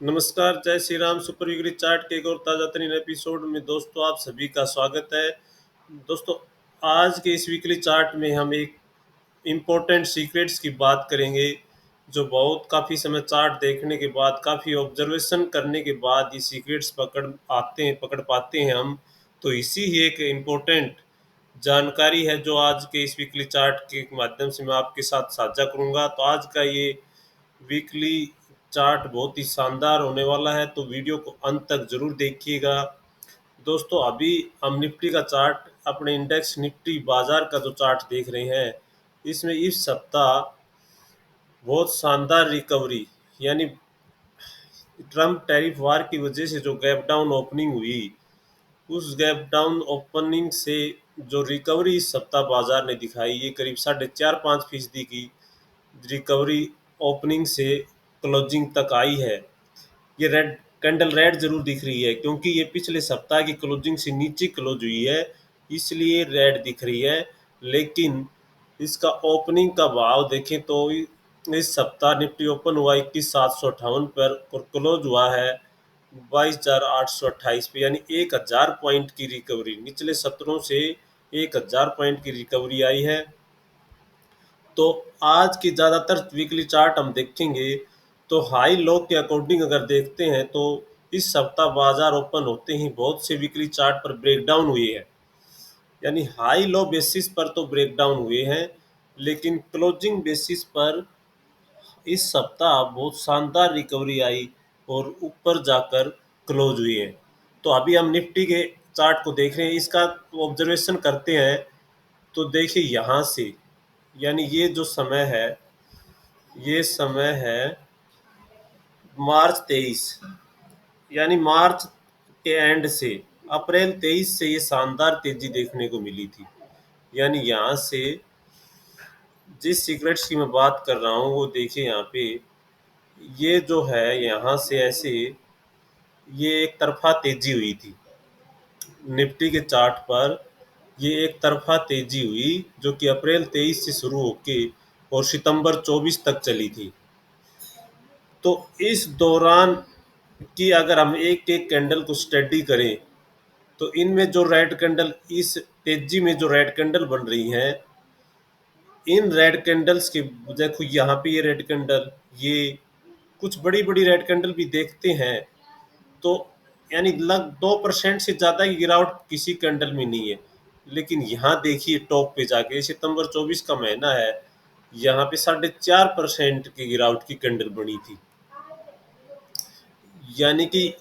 नमस्कार, जय Shri Ram. Super weekly chart के एक और ताज़ा तरीन एपिसोड में दोस्तों आप सभी का स्वागत है। दोस्तों, आज के इस वीकली चार्ट में हम एक इम्पोर्टेंट सीक्रेट्स की बात करेंगे, जो बहुत काफ़ी समय चार्ट देखने के बाद, काफ़ी ऑब्जर्वेशन करने के बाद ये सीक्रेट्स पकड़ पाते हैं हम। तो इसी ही एक इम्पोर्टेंट जानकारी है जो आज के इस वीकली चार्ट के माध्यम से मैं आपके साथ साझा करूँगा। तो आज का ये वीकली चार्ट बहुत ही शानदार होने वाला है, तो वीडियो को अंत तक जरूर देखिएगा। दोस्तों, अभी हम निफ्टी का चार्ट, अपने इंडेक्स निफ्टी बाजार का जो चार्ट देख रहे हैं, इसमें इस सप्ताह बहुत शानदार रिकवरी, यानी ट्रम्प टैरिफ वार की वजह से जो गैप डाउन ओपनिंग हुई, उस गैप डाउन ओपनिंग से जो रिकवरी इस सप्ताह बाजार ने दिखाई, ये करीब 4.5-5% की रिकवरी ओपनिंग से क्लोजिंग तक आई है। ये रेड कैंडल रेड जरूर दिख रही है, क्योंकि ये पिछले सप्ताह की क्लोजिंग से नीचे क्लोज हुई है, इसलिए रेड दिख रही है। लेकिन इसका ओपनिंग का भाव देखें तो इस सप्ताह निफ्टी ओपन हुआ 21,758 पर और क्लोज हुआ है 22,828 पे, यानी 1,000 पॉइंट की रिकवरी, निचले सत्रों से 1,000 पॉइंट की रिकवरी आई है। तो आज की ज़्यादातर वीकली चार्ट हम देखेंगे, तो हाई लो के अकॉर्डिंग अगर देखते हैं तो इस सप्ताह बाजार ओपन होते ही बहुत से वीकली चार्ट पर ब्रेकडाउन हुए हैं, यानी हाई लो बेसिस पर तो ब्रेकडाउन हुए हैं, लेकिन क्लोजिंग बेसिस पर इस सप्ताह बहुत शानदार रिकवरी आई और ऊपर जाकर क्लोज हुई है। तो अभी हम निफ्टी के चार्ट को देख रहे हैं, इसका ऑब्जर्वेशन करते हैं। तो देखिए यहाँ से, यानी ये जो समय है, ये समय है मार्च 23, यानी मार्च के एंड से अप्रैल 23 से ये शानदार तेजी देखने को मिली थी। यानी यहाँ से जिस सीक्रेट्स की मैं बात कर रहा हूँ वो देखिए यहाँ पे, ये जो है यहाँ से ऐसे ये एक तरफा तेजी हुई थी निफ्टी के चार्ट पर। ये एक तरफा तेजी हुई जो कि अप्रैल 23 से शुरू होके और सितंबर 24 तक चली थी। तो इस दौरान की अगर हम एक एक कैंडल को स्टडी करें, तो इनमें जो रेड कैंडल, इस तेजी में जो रेड कैंडल बन रही हैं, इन रेड कैंडल्स के देखो यहाँ पे ये रेड कैंडल, ये कुछ बड़ी बड़ी रेड कैंडल भी देखते हैं, तो यानी लग 2% से ज़्यादा की गिरावट किसी कैंडल में नहीं है। लेकिन यहाँ देखिए टॉप पे जाके, सितंबर 24 का महीना है, यहाँ पे 4.5% की गिरावट की कैंडल बनी थी। यानी कि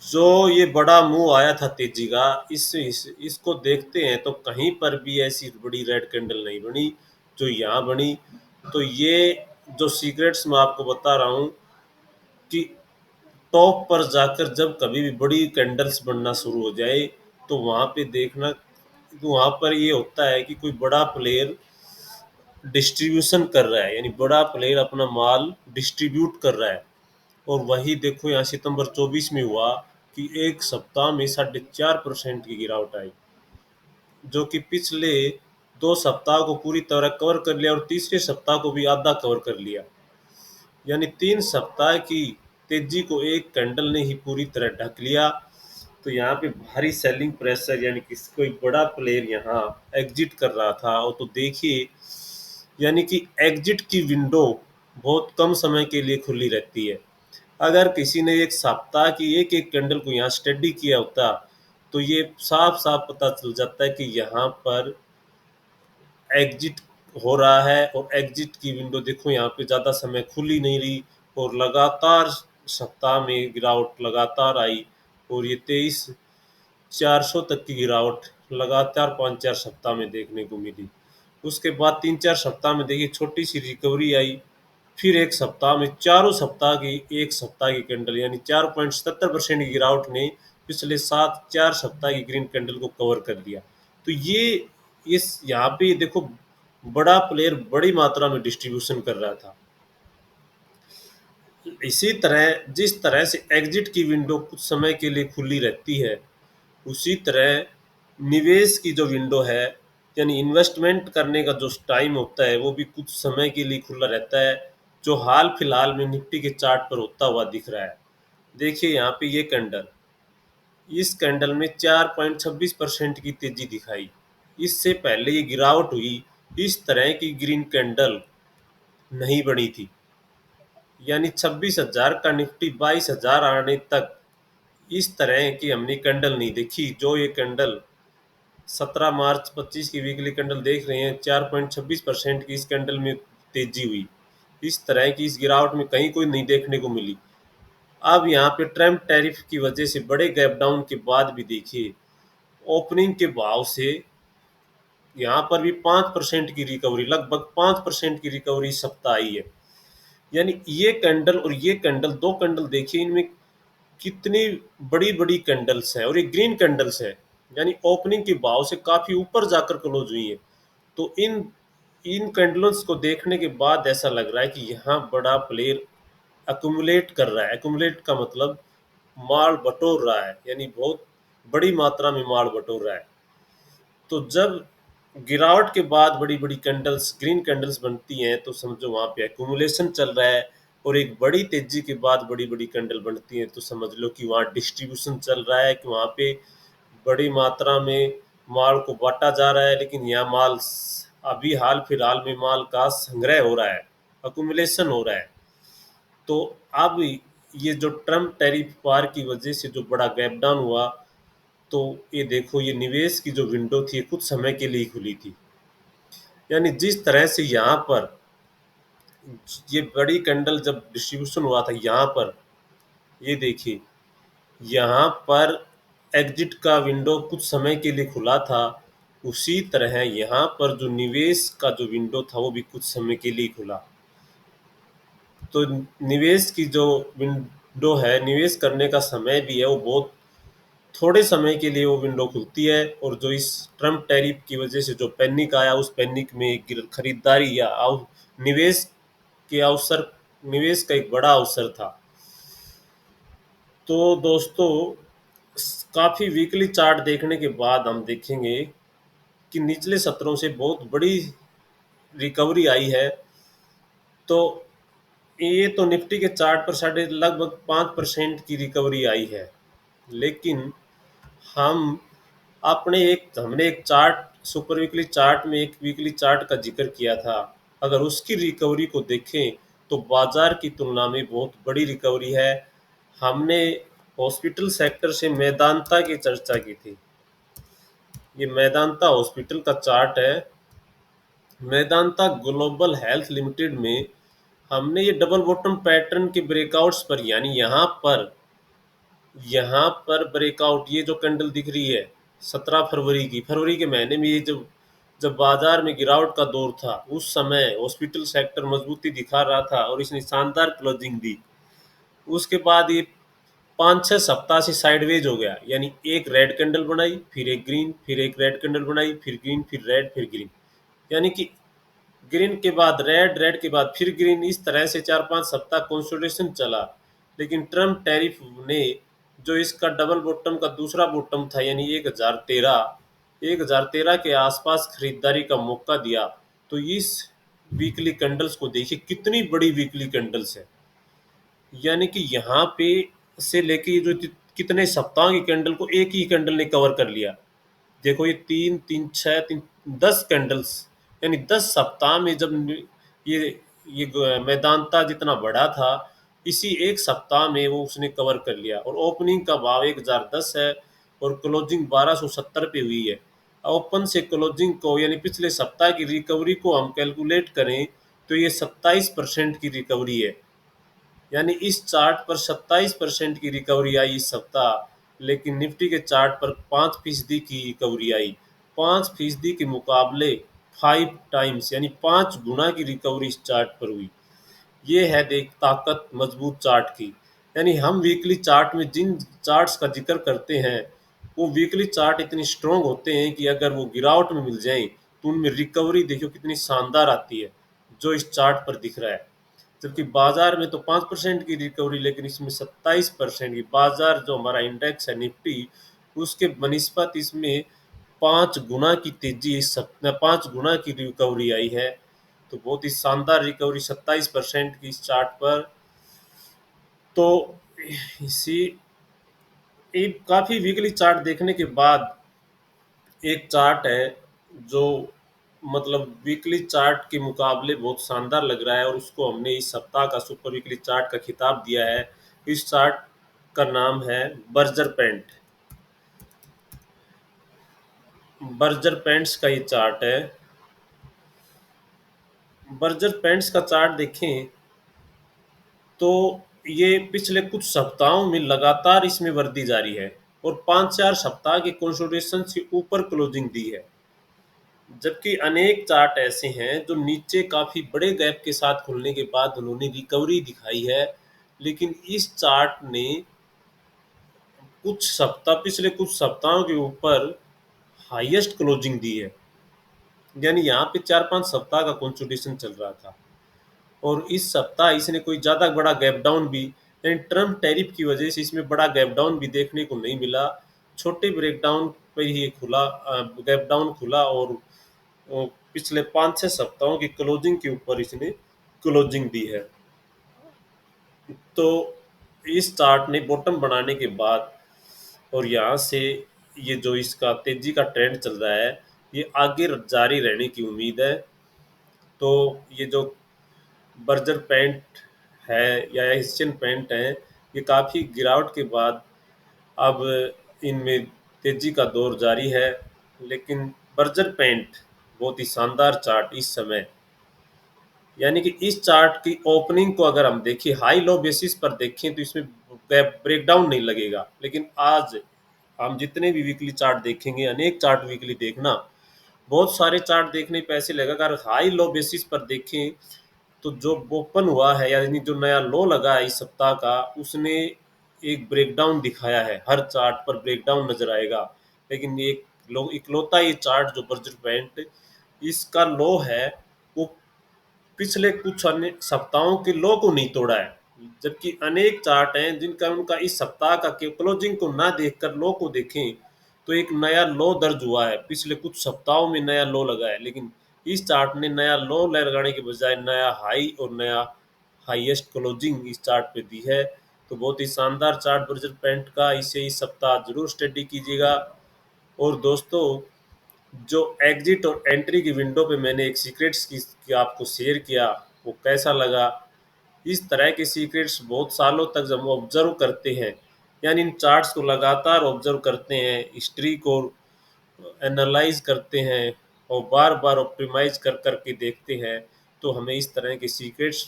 जो ये बड़ा मुंह आया था तेजी का, इसको देखते हैं तो कहीं पर भी ऐसी बड़ी रेड कैंडल नहीं बनी जो यहाँ बनी। तो ये जो सीक्रेट्स मैं आपको बता रहा हूँ कि टॉप पर जाकर जब कभी भी बड़ी कैंडल्स बनना शुरू हो जाए, तो वहाँ पे देखना, तो वहाँ पर ये होता है कि कोई बड़ा प्लेयर डिस्ट्रीब्यूशन कर रहा है, यानी बड़ा प्लेयर अपना माल डिस्ट्रीब्यूट कर रहा है। और वही देखो यहाँ सितंबर 24 में हुआ कि एक सप्ताह में 4.5% की गिरावट आई, जो कि पिछले 2 सप्ताह को पूरी तरह कवर कर लिया और तीसरे सप्ताह को भी आधा कवर कर लिया। यानी 3 सप्ताह की तेजी को एक कैंडल ने ही पूरी तरह ढक लिया। तो यहाँ पे भारी सेलिंग प्रेशर, यानी कि कोई बड़ा प्लेयर यहाँ एग्जिट कर रहा था। और तो देखिए, यानी कि एग्जिट की विंडो बहुत कम समय के लिए खुली रहती है। अगर किसी ने एक सप्ताह की एक एक कैंडल को यहाँ स्टडी किया होता, तो ये साफ साफ पता चल जाता है कि यहाँ पर एग्जिट हो रहा है। और एग्जिट की विंडो देखो यहाँ पे ज़्यादा समय खुली नहीं रही और लगातार सप्ताह में गिरावट लगातार आई। और ये 23,400 तक की गिरावट लगातार 5-4 सप्ताह में देखने को मिली। उसके बाद 3-4 सप्ताह में देखिए छोटी सी रिकवरी आई, फिर एक सप्ताह में, चारों सप्ताह की एक सप्ताह की कैंडल, यानी 4.77% की गिरावट ने पिछले 4 सप्ताह की ग्रीन कैंडल को कवर कर दिया। तो ये इस यहाँ पे देखो, बड़ा प्लेयर बड़ी मात्रा में डिस्ट्रीब्यूशन कर रहा था। इसी तरह जिस तरह से एग्जिट की विंडो कुछ समय के लिए खुली रहती है, उसी तरह निवेश की जो विंडो है, यानी इन्वेस्टमेंट करने का जो टाइम होता है, वो भी कुछ समय के लिए खुला रहता है। जो हाल फिलहाल में निफ्टी के चार्ट पर होता हुआ दिख रहा है। देखिए यहाँ पे ये कैंडल, इस कैंडल में 4.26% की तेजी दिखाई। इससे पहले ये गिरावट हुई, इस तरह की ग्रीन कैंडल नहीं बनी थी। यानी 26,000 का निफ्टी 22,000 आने तक इस तरह की हमने कैंडल नहीं देखी। जो ये कैंडल 17 मार्च 25 की वीकली कैंडल देख रहे हैं, 4.26% की इस कैंडल में तेजी हुई। इस तरह की इस गिरावट में कहीं कोई नहीं देखने को मिली। अब यहाँ पे ट्रम्प टैरिफ की वजह से बड़े गैप डाउन के बाद भी देखिए, ओपनिंग के भाव से यहाँ पर भी 5% की रिकवरी, लगभग 5% की रिकवरी इस सप्ताह आई है। यानी ये कैंडल और ये कैंडल, दो कैंडल देखिए, इनमें कितनी बड़ी बड़ी कैंडल्स हैं और ये ग्रीन कैंडल्स हैं। यानी ओपनिंग के भाव से काफी ऊपर जाकर क्लोज हुई है। तो इन इन कैंडल्स को देखने के बाद ऐसा लग रहा है कि यहाँ बड़ा प्लेयर अकुमुलेट कर रहा है। अकुमुलेट का मतलब माल बटोर रहा है, यानी बहुत बड़ी मात्रा में माल बटोर रहा है। तो जब गिरावट के बाद बड़ी बड़ी कैंडल्स, ग्रीन कैंडल्स बनती हैं, तो समझो वहाँ पे एक्यूमुलेशन चल रहा है। और एक बड़ी तेजी के बाद बड़ी बड़ी कैंडल बनती हैं, तो समझ लो कि वहाँ डिस्ट्रीब्यूशन चल रहा है, कि वहाँ पे बड़ी मात्रा में माल को बांटा जा रहा है। लेकिन यहाँ अभी हाल फिलहाल में माल का संग्रह हो रहा है, अकुमुलेशन हो रहा है। तो अब ये जो ट्रम्प टैरिफ वार की वजह से जो बड़ा गैप डाउन हुआ, तो ये देखो, ये निवेश की जो विंडो थी कुछ समय के लिए खुली थी। यानी जिस तरह से यहाँ पर ये बड़ी कैंडल जब डिस्ट्रीब्यूशन हुआ था, यहाँ पर ये देखिए, यहाँ पर एग्जिट का विंडो कुछ समय के लिए खुला था। उसी तरह यहाँ पर जो निवेश का जो विंडो था वो भी कुछ समय के लिए खुला। तो निवेश की जो विंडो है, निवेश करने का समय भी है, वो बहुत थोड़े समय के लिए वो विंडो खुलती है। और जो इस ट्रम्प टैरिफ की वजह से जो पैनिक आया, उस पैनिक में खरीदारी या निवेश के अवसर, निवेश का एक बड़ा अवसर था। तो दोस्तों, काफ़ी वीकली चार्ट देखने के बाद हम देखेंगे कि निचले सत्रों से बहुत बड़ी रिकवरी आई है। तो ये तो निफ्टी के चार्ट पर साढ़े लगभग 5% की रिकवरी आई है। लेकिन हम हमने एक चार्ट, सुपर वीकली चार्ट में एक वीकली चार्ट का जिक्र किया था। अगर उसकी रिकवरी को देखें तो बाजार की तुलना में बहुत बड़ी रिकवरी है। हमने हॉस्पिटल सेक्टर से मेदांता की चर्चा की थी। ये मेदांता हॉस्पिटल का चार्ट है। मेदांता ग्लोबल हेल्थ लिमिटेड में हमने ये डबल बॉटम पैटर्न के ब्रेकआउट्स पर, यानी यहाँ पर ब्रेकआउट, ये जो कैंडल दिख रही है 17 फरवरी की, फरवरी के महीने में, ये जब जब बाजार में गिरावट का दौर था, उस समय हॉस्पिटल सेक्टर मजबूती दिखा रहा था और इसने शानदार क्लोजिंग दी। उसके बाद ये 5-6 सप्ताह से साइडवेज हो गया। यानी एक रेड कैंडल बनाई, फिर एक ग्रीन, फिर एक रेड कैंडल बनाई, फिर ग्रीन, फिर रेड, फिर ग्रीन। यानी कि ग्रीन के बाद रेड, रेड के बाद फिर ग्रीन, इस तरह से 4-5 सप्ताह कंसोलिडेशन चला। लेकिन ट्रम्प टैरिफ ने जो इसका डबल बॉटम का दूसरा बॉटम था, यानी 1013 के आसपास खरीदारी का मौका दिया। तो इस वीकली कैंडल्स को देखिए, कितनी बड़ी वीकली कैंडल्स है। यानी कि यहाँ पे से लेके ये जो कितने सप्ताह की कैंडल को एक ही कैंडल ने कवर कर लिया। देखो, ये 10 कैंडल्स, यानी 10 सप्ताह में जब ये मैदानता जितना बड़ा था, इसी एक सप्ताह में वो उसने कवर कर लिया। और ओपनिंग का भाव 1010 है और क्लोजिंग 1270 पे हुई है। ओपन से क्लोजिंग को, यानी पिछले सप्ताह की रिकवरी को हम कैलकुलेट करें तो ये 27% की रिकवरी है। यानी इस चार्ट पर 27% की रिकवरी आई इस सप्ताह। लेकिन निफ्टी के चार्ट पर 5% की रिकवरी आई। 5% के मुकाबले 5 टाइम्स, यानी 5 गुना की रिकवरी इस चार्ट पर हुई। ये है देख ताकत मजबूत चार्ट की। यानी हम वीकली चार्ट में जिन चार्ट्स का जिक्र करते हैं, वो वीकली चार्ट इतनी स्ट्रॉन्ग होते हैं कि अगर वो गिरावट में मिल जाएं तो उनमें रिकवरी देखो कितनी शानदार आती है, जो इस चार्ट पर दिख रहा है। जबकि बाजार में तो 5% की रिकवरी, लेकिन इसमें 27% की, बाजार जो हमारा इंडेक्स है निफ्टी, उसके बनिस्पत इसमें 5 गुना की तेजी, इस सप्ताह 5 गुना की रिकवरी आई है। तो बहुत ही शानदार रिकवरी 27% की इस चार्ट पर। तो इसी एक काफी वीकली चार्ट देखने के बाद एक चार्ट है जो मतलब वीकली चार्ट के मुकाबले बहुत शानदार लग रहा है, और उसको हमने इस सप्ताह का सुपर वीकली चार्ट का खिताब दिया है। इस चार्ट का नाम है बर्जर पेंट। बर्जर पेंट्स का ये चार्ट है। बर्जर पेंट्स का चार्ट देखें तो ये पिछले कुछ सप्ताहों में लगातार इसमें वृद्धि जारी है, और 5-4 सप्ताह के कंसोलिडेशन से ऊपर क्लोजिंग दी है। जबकि अनेक चार्ट ऐसे हैं जो नीचे काफी बड़े गैप के साथ खुलने के बाद उन्होंने रिकवरी दिखाई है, लेकिन इस चार्ट ने पिछले कुछ सप्ताहों के ऊपर हाईएस्ट क्लोजिंग दी है। यानी यहाँ पे 4-5 सप्ताह का कंसोलिडेशन चल रहा था, और इस सप्ताह इसने कोई ज़्यादा बड़ा गैप डाउन भी, यानी ट्रम्प टैरिफ की वजह से इसमें बड़ा गैप डाउन भी देखने को नहीं मिला। छोटे ब्रेकडाउन पर ही ये गैप डाउन खुला, और पिछले 5-6 सप्ताहों की क्लोजिंग के ऊपर इसने क्लोजिंग दी है। तो इस चार्ट ने बॉटम बनाने के बाद और यहाँ से ये जो इसका तेजी का ट्रेंड चल रहा है, ये आगे जारी रहने की उम्मीद है। तो ये जो बर्जर पेंट है या एशियन पेंट है, ये काफ़ी गिरावट के बाद अब इनमें तेजी का दौर जारी है। लेकिन बर्जर पेंट बहुत ही शानदार चार्ट इस समय, यानी कि इस चार्ट की ओपनिंग को अगर हम देखें हाई लो बेसिस पर देखें तो इसमें ब्रेकडाउन नहीं लगेगा। लेकिन आज हम जितने भी वीकली चार्ट देखेंगे, अनेक चार्ट वीकली देखना, बहुत सारे चार्ट देखने पे ऐसे लगेगा अगर हाई लो बेसिस पर देखें तो जो ओपन हुआ है यानी जो नया लो लगा है इस सप्ताह का, उसने एक ब्रेकडाउन दिखाया है। हर चार्ट पर ब्रेकडाउन नजर आएगा, लेकिन एक इकलौता ये चार्ट जो बर्जर पेंट इसका लो है, वो पिछले कुछ अन्य सप्ताहों के लो को नहीं तोड़ा है। जबकि अनेक चार्ट हैं जिनका उनका इस सप्ताह का क्लोजिंग को ना देखकर लो को देखें तो एक नया लो दर्ज हुआ है, पिछले कुछ सप्ताहों में नया लो लगा है। लेकिन इस चार्ट ने नया लो लगाने के बजाय नया हाई और नया हाईएस्ट क्लोजिंग इस चार्ट पे दी है। तो बहुत ही शानदार चार्ट बर्जर पेंट का, इसे इस सप्ताह जरूर स्टडी कीजिएगा। और दोस्तों, जो एग्जिट और एंट्री की विंडो पे मैंने एक सीक्रेट्स की आपको शेयर किया, वो कैसा लगा? इस तरह के सीक्रेट्स बहुत सालों तक जब हम ऑब्जर्व करते हैं, यानी इन चार्ट्स को लगातार ऑब्जर्व करते हैं, हिस्ट्री को एनालाइज करते हैं और बार बार ऑप्टिमाइज कर करके देखते हैं, तो हमें इस तरह के सीक्रेट्स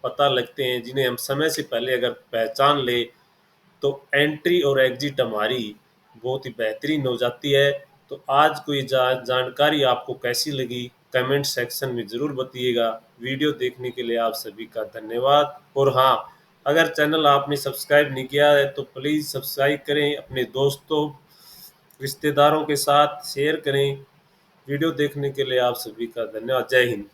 पता लगते हैं जिन्हें हम समय से पहले अगर पहचान ले तो एंट्री और एग्जिट हमारी बहुत ही बेहतरीन हो जाती है। तो आज को ये जानकारी आपको कैसी लगी, कमेंट सेक्शन में ज़रूर बताइएगा। वीडियो देखने के लिए आप सभी का धन्यवाद। और हाँ, अगर चैनल आपने सब्सक्राइब नहीं किया है तो प्लीज़ सब्सक्राइब करें, अपने दोस्तों रिश्तेदारों के साथ शेयर करें। वीडियो देखने के लिए आप सभी का धन्यवाद। जय हिंद।